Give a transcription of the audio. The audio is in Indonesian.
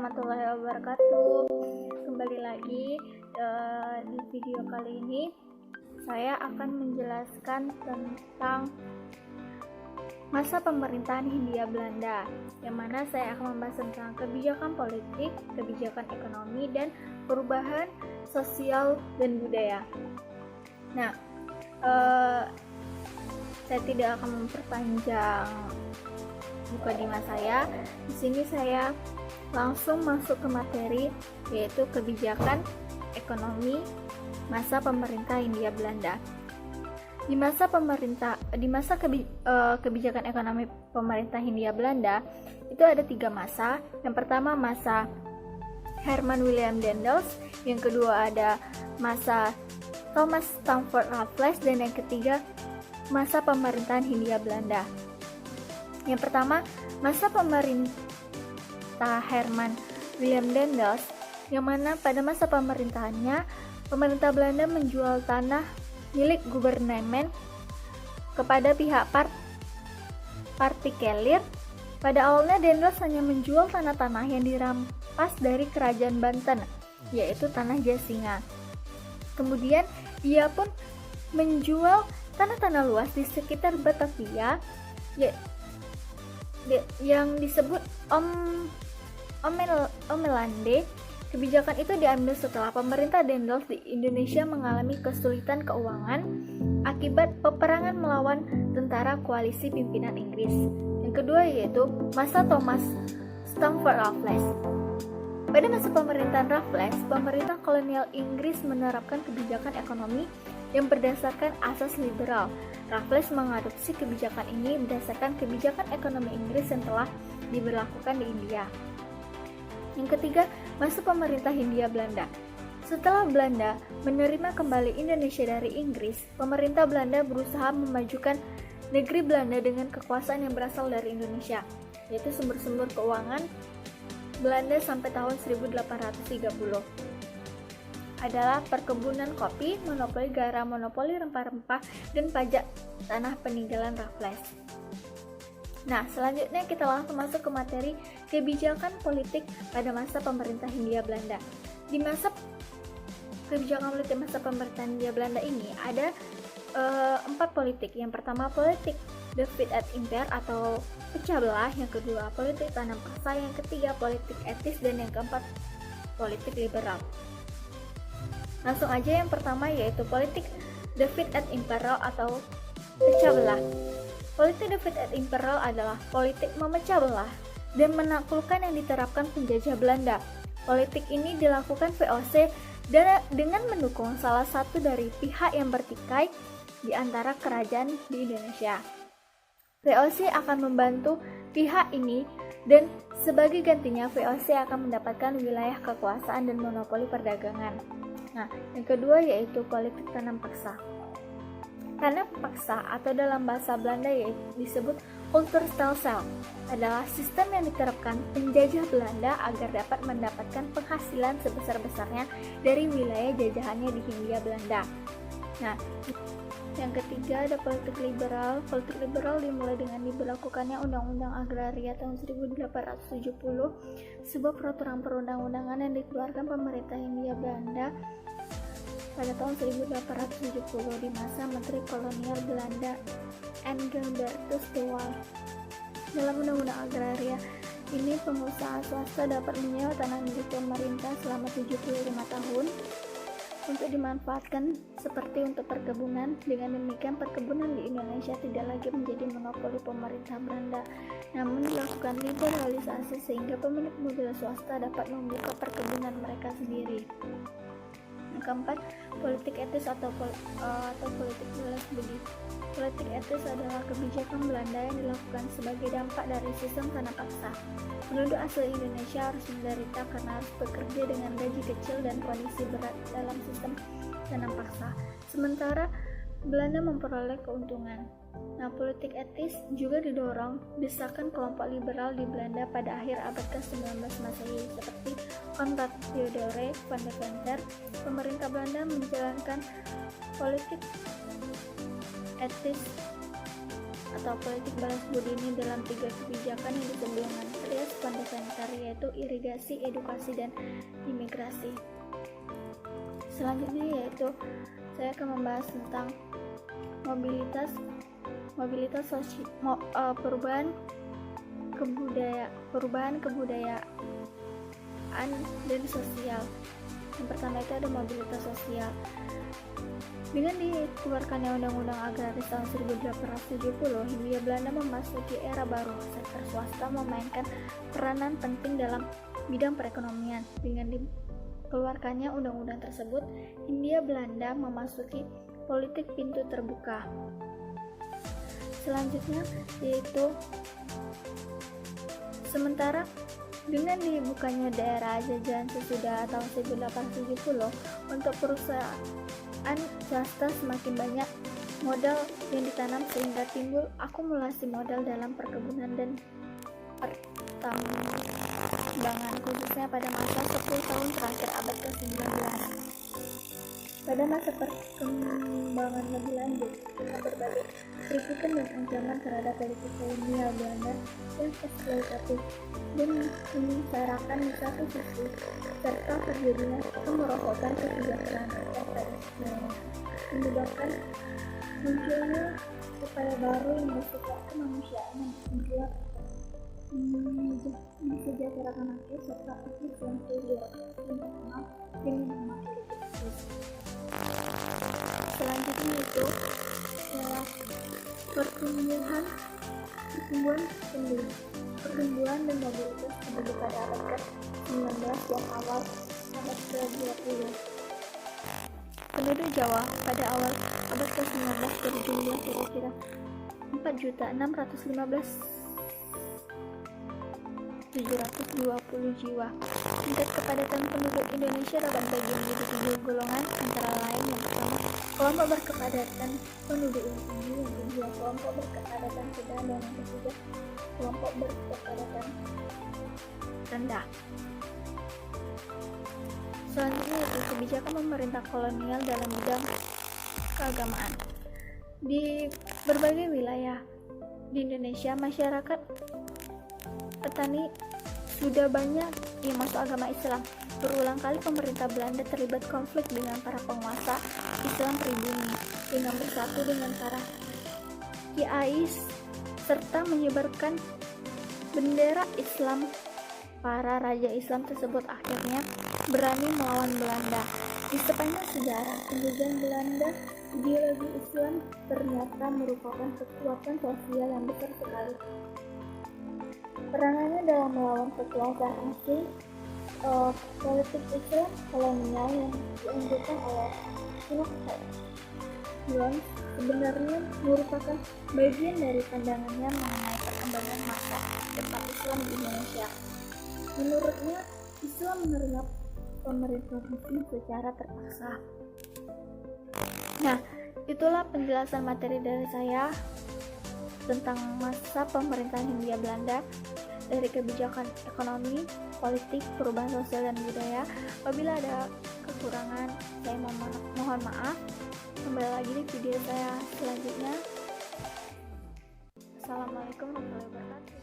warahmatullahi wabarakatuh. Kembali lagi di video kali ini saya akan menjelaskan tentang masa pemerintahan Hindia Belanda, yang mana saya akan membahas tentang kebijakan politik, kebijakan ekonomi, dan perubahan sosial dan budaya. Nah, saya tidak akan memperpanjang mukadimah saya. Di sini saya langsung masuk ke materi, yaitu kebijakan ekonomi masa pemerintah Hindia Belanda. Di masa kebijakan ekonomi pemerintah Hindia Belanda itu ada 3 masa. Yang pertama masa Herman William Daendels, yang kedua ada masa Thomas Stamford Raffles, dan yang ketiga masa pemerintahan Hindia Belanda. Yang pertama, masa pemerintah Herman William Daendels, yang mana pada masa pemerintahannya, pemerintah Belanda menjual tanah milik gubernemen kepada pihak partikelir. Pada awalnya Daendels hanya menjual tanah-tanah yang dirampas dari kerajaan Banten, yaitu tanah Jasinga. Kemudian ia pun menjual tanah-tanah luas di sekitar Batavia yang disebut Omelande. Kebijakan itu diambil setelah pemerintah Daendels di Indonesia mengalami kesulitan keuangan akibat peperangan melawan tentara koalisi pimpinan Inggris. Yang kedua yaitu masa Thomas Stamford Raffles. Pada masa pemerintahan Raffles, pemerintah kolonial Inggris menerapkan kebijakan ekonomi yang berdasarkan asas liberal. Raffles mengadopsi kebijakan ini berdasarkan kebijakan ekonomi Inggris yang telah diberlakukan di India. Yang ketiga, masa pemerintah Hindia Belanda. Setelah Belanda menerima kembali Indonesia dari Inggris, pemerintah Belanda berusaha memajukan negeri Belanda dengan kekuasaan yang berasal dari Indonesia, yaitu sumber-sumber keuangan Belanda sampai tahun 1830. Adalah perkebunan kopi, monopoli garam, monopoli rempah-rempah, dan pajak tanah peninggalan Raffles. Nah, selanjutnya kita langsung masuk ke materi kebijakan politik pada masa pemerintah Hindia Belanda. Di masa kebijakan politik masa pemerintahan Hindia Belanda ini ada 4 politik. Yang pertama politik Divide et Impera atau pecah belah, yang kedua politik tanam paksa, yang ketiga politik etis, dan yang keempat politik liberal. Langsung aja yang pertama yaitu politik Divide et Impera atau pecah belah. Politik Divide et Impera adalah politik memecah belah dan menaklukkan yang diterapkan penjajah Belanda. Politik ini dilakukan VOC dengan mendukung salah satu dari pihak yang bertikai di antara kerajaan di Indonesia. VOC akan membantu pihak ini dan sebagai gantinya VOC akan mendapatkan wilayah kekuasaan dan monopoli perdagangan. Nah, yang kedua yaitu politik tanam paksa. Tanam paksa atau dalam bahasa Belanda disebut Kulturstelsel adalah sistem yang diterapkan penjajah Belanda agar dapat mendapatkan penghasilan sebesar-besarnya dari wilayah jajahannya di Hindia Belanda. Nah, yang ketiga ada politik liberal. Politik liberal dimulai dengan diberlakukannya Undang-Undang Agraria tahun 1870, sebuah peraturan perundang-undangan yang dikeluarkan pemerintah Hindia Belanda pada tahun 1870 di masa Menteri Kolonial Belanda Engelbertus de Waal. Dalam Undang-Undang Agraria ini, pengusaha swasta dapat menyewa tanah milik pemerintah selama 75 tahun untuk dimanfaatkan seperti untuk perkebunan. Dengan demikian, perkebunan di Indonesia tidak lagi menjadi monopoli pemerintah Belanda, namun dilakukan liberalisasi sehingga pemilik mobil swasta dapat membuka perkebunan mereka sendiri. Yang keempat, politik etis atau politik balas budi. Politik etis adalah kebijakan Belanda yang dilakukan sebagai dampak dari sistem tanah paksa. Penduduk asli Indonesia harus menderita karena harus bekerja dengan gaji kecil dan kondisi berat dalam sistem tanah paksa, sementara Belanda memperoleh keuntungan. Nah, politik etis juga didorong desakan kelompok liberal di Belanda pada akhir abad ke-19 Masehi seperti Konrad Theodore van der Venter. Pemerintah Belanda menjalankan politik etis atau politik balas budi ini dalam 3 kebijakan yang disebut dengan industrial sepanjang sanitary, yaitu irigasi, edukasi, dan imigrasi. Selanjutnya yaitu saya akan membahas tentang perubahan kebudayaan dan sosial. Yang pertama itu ada mobilitas sosial. Dengan dikeluarkannya Undang-Undang Agraris tahun 1870, Hindia Belanda memasuki era baru. Sektor swasta memainkan peranan penting dalam bidang perekonomian. Dengan dikeluarkannya undang-undang tersebut, Hindia Belanda memasuki politik pintu terbuka. Selanjutnya yaitu sementara dengan dibukanya daerah jajahan sesudah tahun 1870, untuk perusahaan swasta semakin banyak modal yang ditanam sehingga timbul akumulasi modal dalam perkebunan dan pertambangan, khususnya pada masa 10 tahun terakhir abad ke-19. Pada masa perkembangan lebih lanjut, dengan berbagai kritikan dan ancaman terhadap politik kolonial Belanda yang eksploitatif dan menyengsarakan di satu sisi, serta terjadinya kemerosotan kesejahteraan rakyat, menyebabkan munculnya upaya baru yang bersifat kemanusiaan yang bertujuan mensejahterakan rakyat serta etnis yang terkenal dengan nama politik. Selanjutnya itu adalah pertumbuhan dan mobilitas penduduk pada abad ke-19 dan awal abad ke-20. Penduduk Jawa pada awal abad ke-19 berjumlah kira-kira 4.619.720 jiwa. Tingkat kepadatan penduduk Indonesia dapat dibagi menjadi 7 golongan, antara lain yang pertama, kelompok berkepadatan penduduk yang tinggi, yang kedua kelompok berkepadatan sedang, dan yang ketiga kelompok berkepadatan rendah. Selanjutnya itu kebijakan pemerintah kolonial dalam bidang keagamaan. Di berbagai wilayah di Indonesia, masyarakat petani sudah banyak yang masuk agama Islam. Berulang kali pemerintah Belanda terlibat konflik dengan para penguasa Islam pribumi dengan bersatu dengan para kiai serta menyebarkan bendera Islam. Para raja Islam tersebut akhirnya berani melawan Belanda. Di sepanjang sejarah penjajahan Belanda, ideologi Islam ternyata merupakan kekuatan sosial yang besar sekali. Peranannya dalam melawan kekuasaan asing, politik Islam kolonial yang dianjurkan oleh Knox sebenarnya merupakan bagian dari pandangannya mengenai perkembangan masa depan Islam di Indonesia. Menurutnya, Islam menerima pemerintah Muslim secara terpaksa. Nah, itulah penjelasan materi dari saya tentang masa pemerintahan Hindia Belanda, dari kebijakan ekonomi, politik, perubahan sosial dan budaya. Apabila ada kekurangan, saya mohon maaf. Kembali lagi di video saya selanjutnya. Assalamualaikum warahmatullahi wabarakatuh.